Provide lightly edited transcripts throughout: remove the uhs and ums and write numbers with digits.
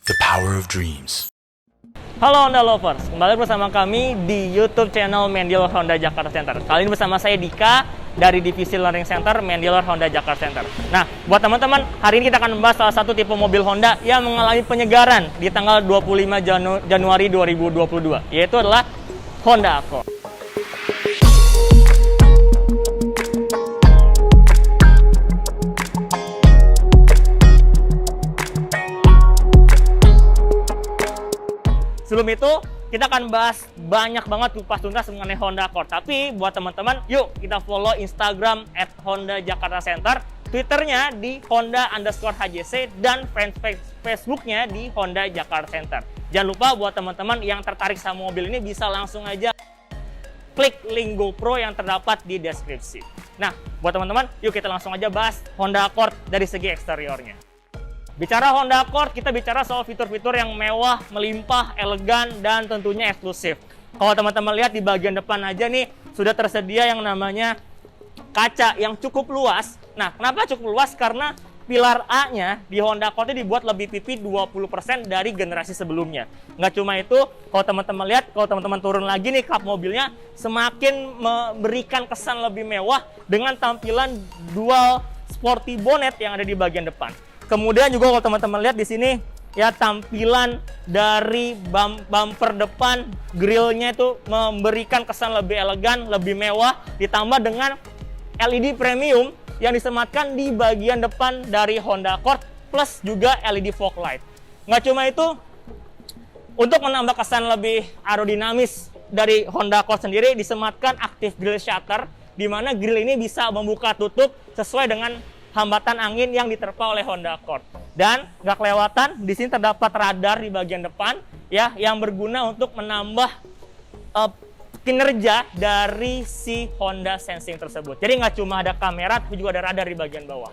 The power of dreams. Halo Honda Lovers, kembali bersama kami di YouTube channel Main Dealer Honda Jakarta Center. Kali ini bersama saya Dika dari Divisi Learning Center Main Dealer Honda Jakarta Center. Nah, buat teman-teman, hari ini kita akan membahas salah satu tipe mobil Honda yang mengalami penyegaran di tanggal 25 Januari 2022, yaitu adalah Honda Accord. Sebelum itu, kita akan bahas banyak banget kupas tuntas mengenai Honda Accord. Tapi buat teman-teman, yuk kita follow Instagram @honda_jakarta_center, Twitternya di Honda_HJC, dan Facebooknya di Honda Jakarta Center. Jangan lupa buat teman-teman yang tertarik sama mobil ini bisa langsung aja klik link GoPro yang terdapat di deskripsi. Nah, buat teman-teman, yuk kita langsung aja bahas Honda Accord dari segi eksteriornya. Bicara Honda Accord, kita bicara soal fitur-fitur yang mewah, melimpah, elegan, dan tentunya eksklusif. Kalau teman-teman lihat di bagian depan aja nih, sudah tersedia yang namanya kaca yang cukup luas. Nah, kenapa cukup luas? Karena pilar A-nya di Honda Accord ini dibuat lebih pipih 20% dari generasi sebelumnya. Nggak cuma itu, kalau teman-teman lihat, kalau teman-teman turun lagi nih kap mobilnya, semakin memberikan kesan lebih mewah dengan tampilan dual sporty bonnet yang ada di bagian depan. Kemudian juga kalau teman-teman lihat di sini ya, tampilan dari bumper depan, grillnya itu memberikan kesan lebih elegan, lebih mewah, ditambah dengan LED premium yang disematkan di bagian depan dari Honda Accord, plus juga LED fog light. Nggak cuma itu, untuk menambah kesan lebih aerodinamis dari Honda Accord sendiri, disematkan active grille shutter, di mana grill ini bisa membuka tutup sesuai dengan hambatan angin yang diterpa oleh Honda Accord. Dan nggak kelewatan, di sini terdapat radar di bagian depan ya, yang berguna untuk menambah kinerja dari si Honda Sensing tersebut. Jadi nggak cuma ada kamera, tapi juga ada radar di bagian bawah.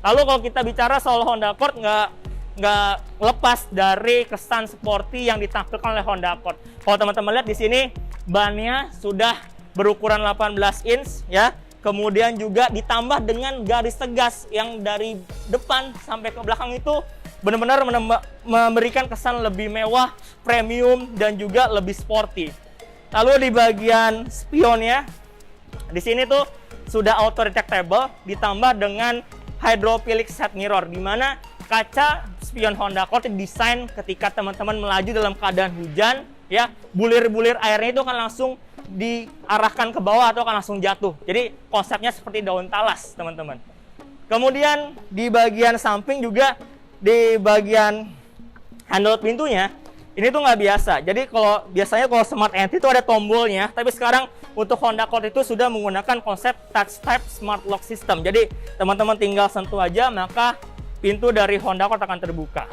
Lalu kalau kita bicara soal Honda Accord, nggak lepas dari kesan sporty yang ditampilkan oleh Honda Accord. Kalau teman-teman lihat di sini, bannya sudah berukuran 18 inch ya. Kemudian juga ditambah dengan garis tegas yang dari depan sampai ke belakang itu benar-benar memberikan kesan lebih mewah, premium, dan juga lebih sporty. Lalu di bagian spionnya, di sini tuh sudah auto retractable ditambah dengan hydrophilic side mirror, di mana kaca spion Honda Accord desain ketika teman-teman melaju dalam keadaan hujan ya, bulir-bulir airnya itu akan langsung diarahkan ke bawah atau akan langsung jatuh. Jadi konsepnya seperti daun talas, teman-teman. Kemudian di bagian samping juga, di bagian handle pintunya, ini tuh nggak biasa. Jadi biasanya kalau Smart Entry itu ada tombolnya, tapi sekarang untuk Honda Accord itu sudah menggunakan konsep touch type smart lock system. Jadi teman-teman tinggal sentuh aja, maka pintu dari Honda Accord akan terbuka.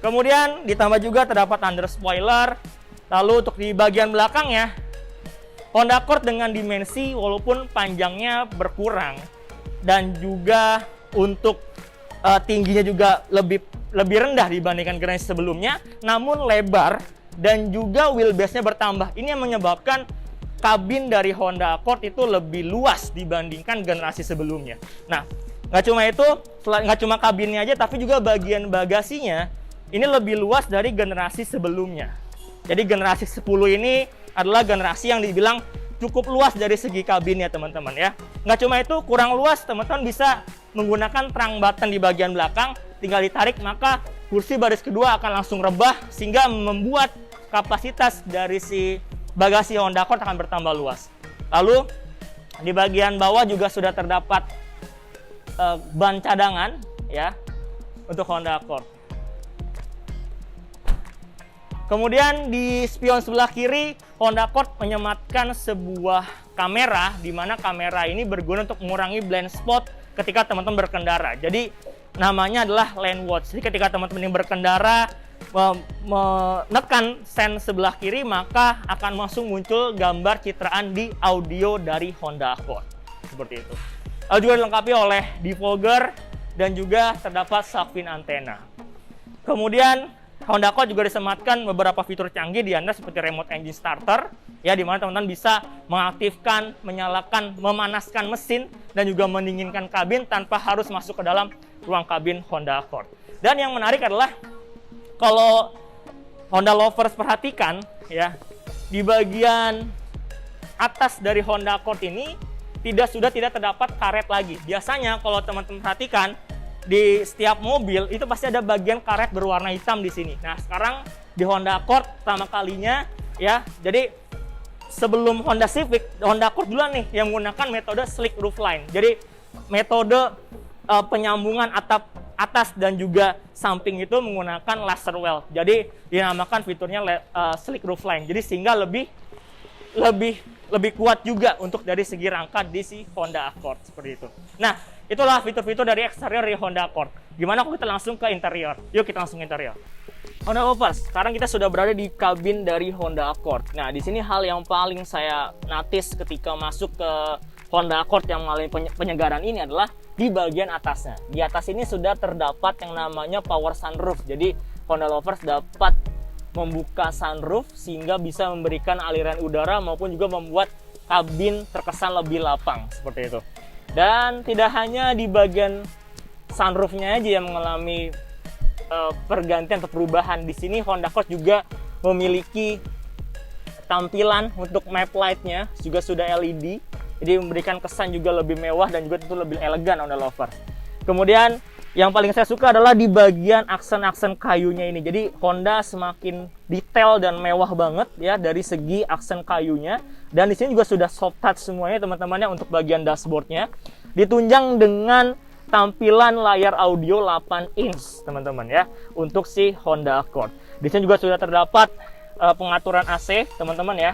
Kemudian ditambah juga terdapat under spoiler. Lalu untuk di bagian belakangnya, Honda Accord dengan dimensi walaupun panjangnya berkurang dan juga untuk tingginya juga lebih rendah dibandingkan generasi sebelumnya, namun lebar dan juga wheelbase-nya bertambah. Ini yang menyebabkan kabin dari Honda Accord itu lebih luas dibandingkan generasi sebelumnya. Nah, nggak cuma itu, nggak cuma kabinnya aja, tapi juga bagian bagasinya ini lebih luas dari generasi sebelumnya. Jadi generasi 10 ini adalah generasi yang dibilang cukup luas dari segi kabinnya, teman-teman ya. Nggak cuma itu, kurang luas, teman-teman bisa menggunakan trunk button di bagian belakang, tinggal ditarik, maka kursi baris kedua akan langsung rebah, sehingga membuat kapasitas dari si bagasi Honda Accord akan bertambah luas. Lalu di bagian bawah juga sudah terdapat ban cadangan ya untuk Honda Accord. Kemudian di spion sebelah kiri, Honda Accord menyematkan sebuah kamera, di mana kamera ini berguna untuk mengurangi blind spot ketika teman-teman berkendara. Jadi namanya adalah lane watch. Jadi ketika teman-teman yang berkendara menekan sen sebelah kiri, maka akan langsung muncul gambar citraan di audio dari Honda Accord. Seperti itu. Lalu juga dilengkapi oleh defogger dan juga terdapat shark fin antena. Kemudian Honda Accord juga disematkan beberapa fitur canggih di Anda seperti remote engine starter ya, di mana teman-teman bisa mengaktifkan, menyalakan, memanaskan mesin dan juga mendinginkan kabin tanpa harus masuk ke dalam ruang kabin Honda Accord. Dan yang menarik adalah kalau Honda lovers perhatikan ya, di bagian atas dari Honda Accord ini sudah tidak terdapat karet lagi. Biasanya kalau teman-teman perhatikan di setiap mobil itu pasti ada bagian karet berwarna hitam di sini. Nah, sekarang di Honda Accord pertama kalinya ya. Jadi sebelum Honda Civic, Honda Accord duluan nih yang menggunakan metode slick roofline. Jadi metode penyambungan atap atas dan juga samping itu menggunakan laser weld. Jadi dinamakan fiturnya slick roofline. Jadi sehingga lebih kuat juga untuk dari segi rangka di si Honda Accord seperti itu. Nah, itulah fitur-fitur dari eksterior di Honda Accord. Gimana kalau kita langsung ke interior? Yuk kita langsung ke interior. Honda lovers, sekarang kita sudah berada di kabin dari Honda Accord. Nah, di sini hal yang paling saya notice ketika masuk ke Honda Accord yang mengalami penyegaran ini adalah di bagian atasnya. Di atas ini sudah terdapat yang namanya power sunroof. Jadi Honda lovers dapat membuka sunroof sehingga bisa memberikan aliran udara maupun juga membuat kabin terkesan lebih lapang seperti itu. Dan tidak hanya di bagian sunroofnya aja yang mengalami pergantian atau perubahan. Di sini Honda Accord juga memiliki tampilan untuk map light-nya juga sudah LED. Jadi memberikan kesan juga lebih mewah dan juga tentu lebih elegan Honda lovers. Kemudian yang paling saya suka adalah di bagian aksen-aksen kayunya ini. Jadi Honda semakin detail dan mewah banget ya dari segi aksen kayunya. Dan di sini juga sudah soft touch semuanya teman-temannya untuk bagian dashboardnya. Ditunjang dengan tampilan layar audio 8 inch teman-teman ya untuk si Honda Accord. Di sini juga sudah terdapat pengaturan AC teman-teman ya.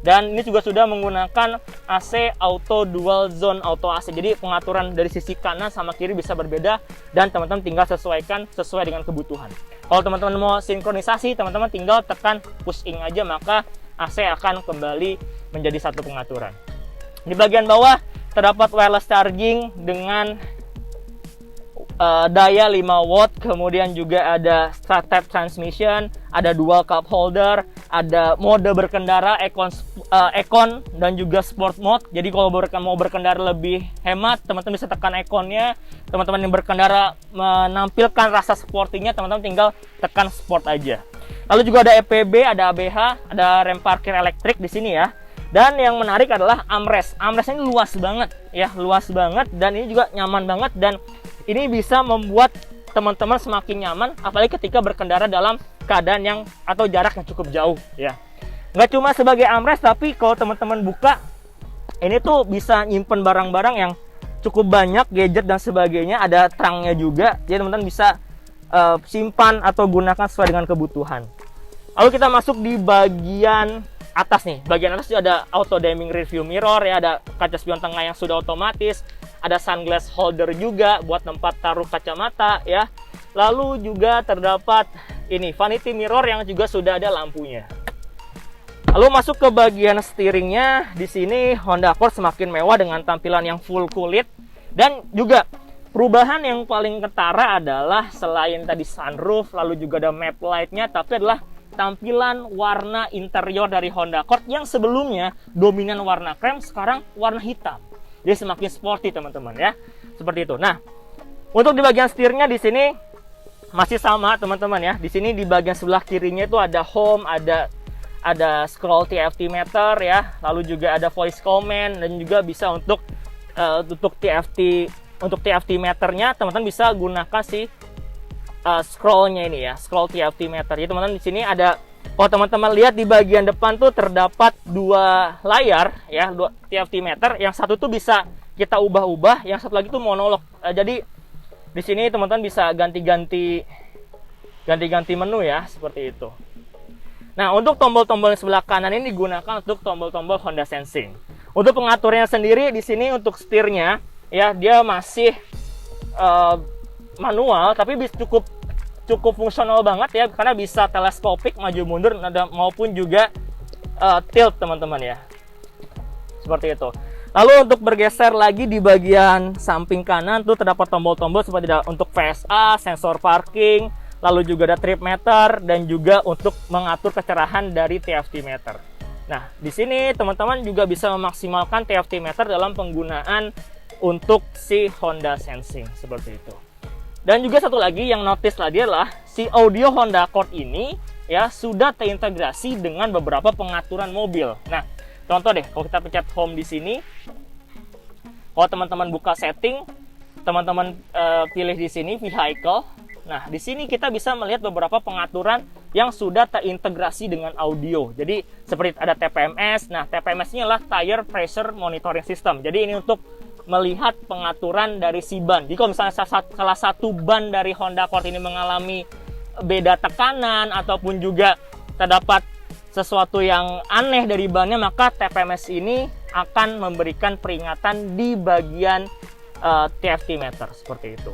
Dan ini juga sudah menggunakan AC auto dual zone auto AC. Jadi pengaturan dari sisi kanan sama kiri bisa berbeda dan teman-teman tinggal sesuaikan sesuai dengan kebutuhan. Kalau teman-teman mau sinkronisasi, teman-teman tinggal tekan push in aja, maka AC akan kembali menjadi satu pengaturan. Di bagian bawah terdapat wireless charging dengan daya 5 watt, kemudian juga ada start type transmission, ada dual cup holder, ada mode berkendara Econ dan juga sport mode. Jadi kalau mau berkendara lebih hemat, teman-teman bisa tekan Econnya. Teman-teman yang berkendara menampilkan rasa sportinya, teman-teman tinggal tekan sport aja. Lalu juga ada EPB, ada ABH, ada rem parkir elektrik di sini ya. Dan yang menarik adalah armrest. Armrest ini luas banget ya, luas banget dan ini juga nyaman banget dan ini bisa membuat teman-teman semakin nyaman apalagi ketika berkendara dalam keadaan yang atau jarak yang cukup jauh ya. Nggak cuma sebagai armrest, tapi kalau teman-teman buka ini tuh bisa nyimpen barang-barang yang cukup banyak, gadget dan sebagainya, ada trangnya juga. Jadi teman-teman bisa simpan atau gunakan sesuai dengan kebutuhan. Lalu kita masuk di bagian atas nih. Bagian atas juga ada auto dimming review mirror ya, ada kaca spion tengah yang sudah otomatis, ada sunglass holder juga buat tempat taruh kacamata ya. Lalu juga terdapat ini vanity mirror yang juga sudah ada lampunya. Lalu masuk ke bagian steeringnya, di sini Honda Accord semakin mewah dengan tampilan yang full kulit. Dan juga perubahan yang paling ketara adalah selain tadi sunroof, lalu juga ada map light-nya, tapi adalah tampilan warna interior dari Honda Accord yang sebelumnya dominan warna krem, sekarang warna hitam. Jadi semakin sporty teman-teman ya, seperti itu. Nah, untuk di bagian setirnya di sini masih sama teman-teman ya. Di sini di bagian sebelah kirinya itu ada home, ada scroll TFT meter ya, lalu juga ada voice command dan juga bisa untuk TFT meternya teman-teman bisa gunakan si scrollnya ini ya, scroll TFT meter. Jadi teman-teman di sini ada, kalau teman-teman lihat di bagian depan tuh terdapat dua layar ya, dua TFT meter. Yang satu tuh bisa kita ubah-ubah, yang satu lagi tuh monolog. Jadi di sini teman-teman bisa ganti-ganti menu ya, seperti itu. Nah, untuk tombol-tombol yang sebelah kanan ini digunakan untuk tombol-tombol Honda Sensing. Untuk pengaturnya sendiri di sini untuk setirnya ya, dia masih manual tapi cukup fungsional banget ya, karena bisa teleskopik maju mundur maupun juga tilt teman-teman ya. Seperti itu. Lalu untuk bergeser lagi di bagian samping kanan tuh terdapat tombol-tombol seperti untuk VSA, sensor parking, lalu juga ada trip meter dan juga untuk mengatur kecerahan dari TFT meter. Nah, di sini teman-teman juga bisa memaksimalkan TFT meter dalam penggunaan untuk si Honda Sensing seperti itu. Dan juga satu lagi yang notice lagi adalah si audio Honda Accord ini ya sudah terintegrasi dengan beberapa pengaturan mobil. Nah, contoh deh, kalau kita pencet home di sini, kalau teman-teman buka setting, teman-teman pilih di sini vehicle. Nah, di sini kita bisa melihat beberapa pengaturan yang sudah terintegrasi dengan audio. Jadi, seperti ada TPMS. Nah, TPMS ini adalah Tire Pressure Monitoring System. Jadi, ini untuk melihat pengaturan dari si ban. Jadi, kalau misalnya salah satu ban dari Honda Accord ini mengalami beda tekanan ataupun juga terdapat sesuatu yang aneh dari bannya, maka TPMS ini akan memberikan peringatan di bagian TFT meter seperti itu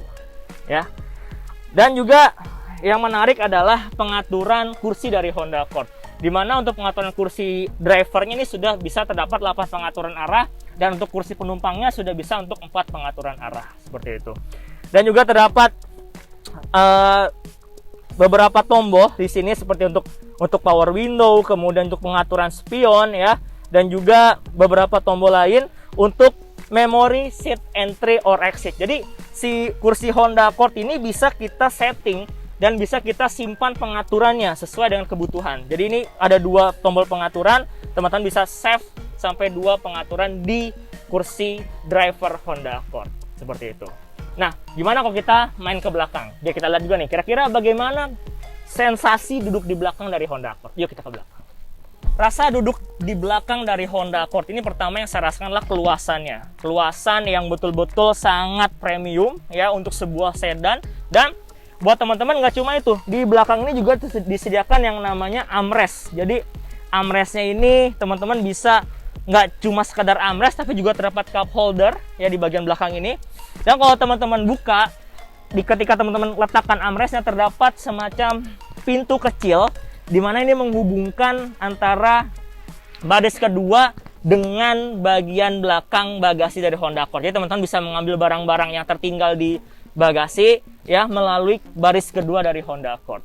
ya. Dan juga yang menarik adalah pengaturan kursi dari Honda Accord, di mana untuk pengaturan kursi drivernya ini sudah bisa terdapat 8 pengaturan arah, dan untuk kursi penumpangnya sudah bisa untuk 4 pengaturan arah seperti itu. Dan juga terdapat beberapa tombol di sini seperti untuk power window, kemudian untuk pengaturan spion ya, dan juga beberapa tombol lain untuk memory seat entry or exit. Jadi si kursi Honda Accord ini bisa kita setting dan bisa kita simpan pengaturannya sesuai dengan kebutuhan. Jadi ini ada 2 tombol pengaturan, teman-teman bisa save sampai 2 pengaturan di kursi driver Honda Accord seperti itu. Nah, gimana kalau kita main ke belakang? Biar kita lihat juga nih, kira-kira bagaimana sensasi duduk di belakang dari Honda Accord. Yuk kita ke belakang. Rasa duduk di belakang dari Honda Accord ini pertama yang saya rasakan adalah keluasannya. Keluasan yang betul-betul sangat premium ya untuk sebuah sedan. Dan buat teman-teman nggak cuma itu, di belakang ini juga disediakan yang namanya armrest. Jadi armrestnya ini teman-teman bisa nggak cuma sekadar armrest, tapi juga terdapat cup holder ya di bagian belakang ini. Dan kalau teman-teman buka, ketika teman-teman letakkan armrestnya, terdapat semacam pintu kecil di mana ini menghubungkan antara baris kedua dengan bagian belakang bagasi dari Honda Accord. Jadi teman-teman bisa mengambil barang-barang yang tertinggal di bagasi ya melalui baris kedua dari Honda Accord.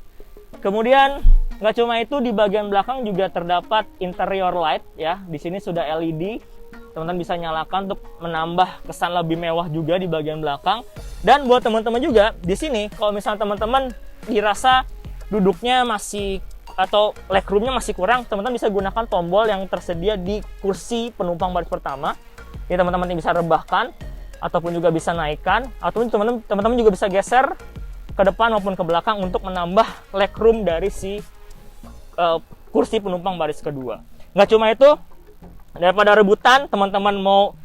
Kemudian nggak cuma itu, di bagian belakang juga terdapat interior light ya. Di sini sudah LED. Teman-teman bisa nyalakan untuk menambah kesan lebih mewah juga di bagian belakang. Dan buat teman-teman juga di sini, kalau misalnya teman-teman dirasa duduknya masih atau legroomnya masih kurang, teman-teman bisa gunakan tombol yang tersedia di kursi penumpang baris pertama. Ini teman-teman bisa rebahkan ataupun juga bisa naikkan, ataupun teman-teman juga bisa geser ke depan maupun ke belakang untuk menambah legroom dari si kursi penumpang baris kedua. Nggak cuma itu, daripada rebutan teman-teman mau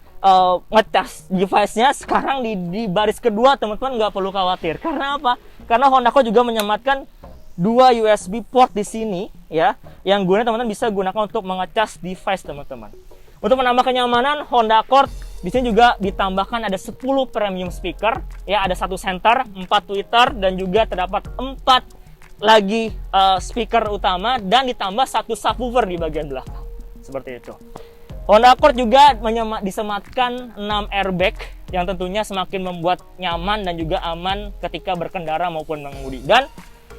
ngecas device-nya, sekarang di baris kedua teman-teman nggak perlu khawatir. Karena apa? Karena Honda Accord juga menyematkan 2 USB port di sini ya, yang teman-teman bisa gunakan untuk mengecas device teman-teman. Untuk menambah kenyamanan, Honda Accord di sini juga ditambahkan ada 10 premium speaker ya, ada 1 center, 4 tweeter, dan juga terdapat 4 lagi speaker utama, dan ditambah 1 subwoofer di bagian belakang seperti itu. Honda Accord juga disematkan 6 airbag yang tentunya semakin membuat nyaman dan juga aman ketika berkendara maupun mengemudi. Dan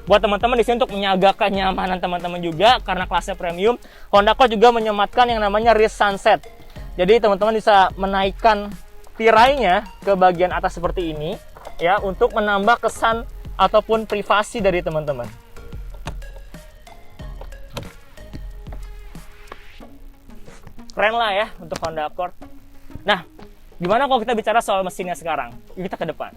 buat teman-teman di sini untuk menyagakan nyamanan teman-teman juga, karena kelasnya premium, Honda Accord juga menyematkan yang namanya rear sunset. Jadi teman-teman bisa menaikkan tirainya ke bagian atas seperti ini ya, untuk menambah kesan ataupun privasi dari teman-teman. Keren lah ya untuk Honda Accord. Nah, gimana kalau kita bicara soal mesinnya sekarang? Yuk kita ke depan.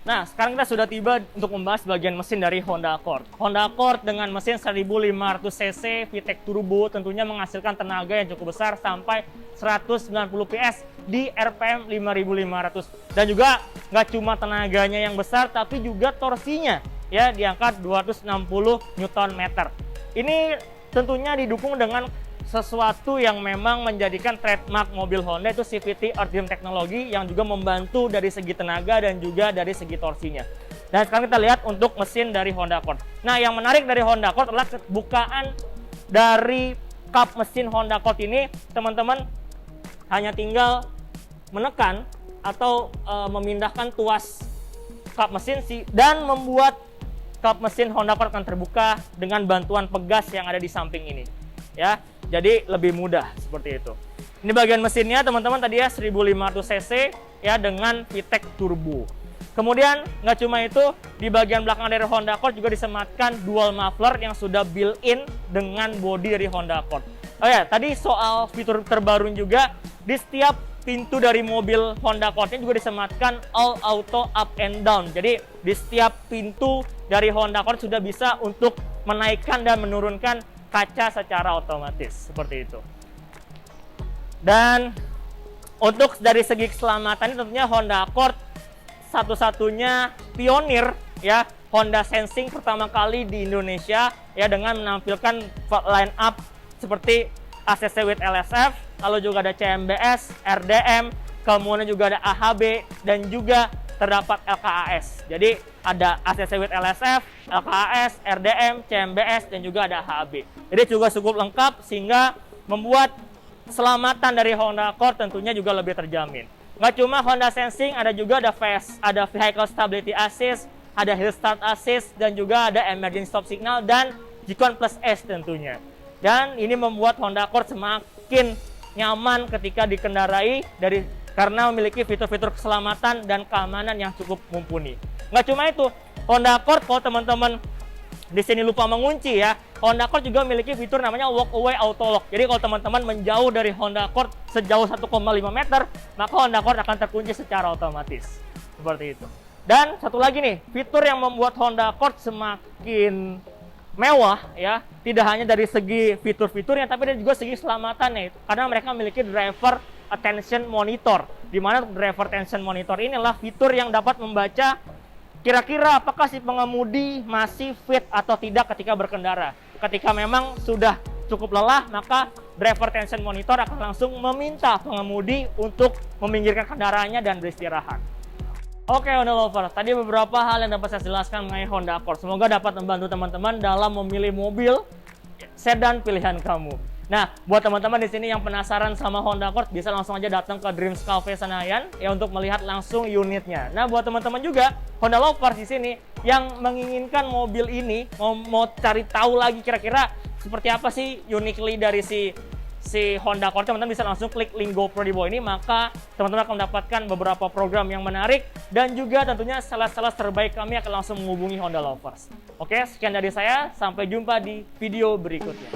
Nah, sekarang kita sudah tiba untuk membahas bagian mesin dari Honda Accord. Honda Accord dengan mesin 1500 cc VTEC Turbo tentunya menghasilkan tenaga yang cukup besar sampai 190 PS di RPM 5500. Dan juga nggak cuma tenaganya yang besar, tapi juga torsinya ya di angka 260 Nm. Ini tentunya didukung dengan sesuatu yang memang menjadikan trademark mobil Honda, itu CVT Earth Dream Technology, yang juga membantu dari segi tenaga dan juga dari segi torsinya. Dan sekarang kita lihat untuk mesin dari Honda Accord. Nah, yang menarik dari Honda Accord adalah bukaan dari kap mesin Honda Accord ini. Teman-teman hanya tinggal menekan atau memindahkan tuas kap mesin dan membuat kap mesin Honda Accord akan terbuka dengan bantuan pegas yang ada di samping ini ya. Jadi lebih mudah seperti itu. Ini bagian mesinnya teman-teman tadi ya, 1500 cc ya dengan VTEC Turbo. Kemudian nggak cuma itu, di bagian belakang dari Honda Accord juga disematkan dual muffler yang sudah built-in dengan bodi dari Honda Accord. Oh ya, tadi soal fitur terbaru juga, di setiap pintu dari mobil Honda Accord-nya juga disematkan all auto up and down. Jadi di setiap pintu dari Honda Accord sudah bisa untuk menaikkan dan menurunkan kaca secara otomatis, seperti itu. Dan untuk dari segi keselamatan tentunya Honda Accord satu-satunya pionir ya Honda Sensing pertama kali di Indonesia ya, dengan menampilkan line up seperti ACC with LSF, lalu juga ada CMBS, RDM, kemudian juga ada AHB dan juga terdapat LKAS. Jadi ada ACC with LSF, LKAS, RDM, CMBS dan juga ada AHB. Jadi juga cukup lengkap sehingga membuat keselamatan dari Honda Accord tentunya juga lebih terjamin. Nggak cuma Honda Sensing, ada juga ada VS, ada Vehicle Stability Assist, ada Hill Start Assist, dan juga ada Emergency Stop Signal dan G-Con Plus S tentunya. Dan ini membuat Honda Accord semakin nyaman ketika dikendarai karena memiliki fitur-fitur keselamatan dan keamanan yang cukup mumpuni. Nggak cuma itu, Honda Accord kalau teman-teman di sini lupa mengunci ya, Honda Accord juga memiliki fitur namanya walk away auto lock. Jadi kalau teman-teman menjauh dari Honda Accord sejauh 1,5 meter, maka Honda Accord akan terkunci secara otomatis. Seperti itu. Dan satu lagi nih, fitur yang membuat Honda Accord semakin mewah ya, tidak hanya dari segi fitur-fiturnya tapi juga segi keselamatannya. Karena mereka memiliki driver attention monitor, di mana driver attention monitor ini adalah fitur yang dapat membaca kira-kira apakah si pengemudi masih fit atau tidak ketika berkendara. Ketika memang sudah cukup lelah, maka driver attention monitor akan langsung meminta pengemudi untuk meminggirkan kendaraannya dan beristirahat. Oke Honda Lovers, tadi beberapa hal yang dapat saya jelaskan mengenai Honda Accord. Semoga dapat membantu teman-teman dalam memilih mobil sedan pilihan kamu. Nah, buat teman-teman di sini yang penasaran sama Honda Accord, bisa langsung aja datang ke Dreams Cafe Senayan ya untuk melihat langsung unitnya. Nah, buat teman-teman juga Honda Lovers di sini yang menginginkan mobil ini, mau cari tahu lagi kira-kira seperti apa sih uniquely dari si Honda Accord, teman-teman bisa langsung klik link GoPro di bawah ini, maka teman-teman akan mendapatkan beberapa program yang menarik dan juga tentunya sales-sales terbaik kami akan langsung menghubungi Honda Lovers. Oke, sekian dari saya, sampai jumpa di video berikutnya.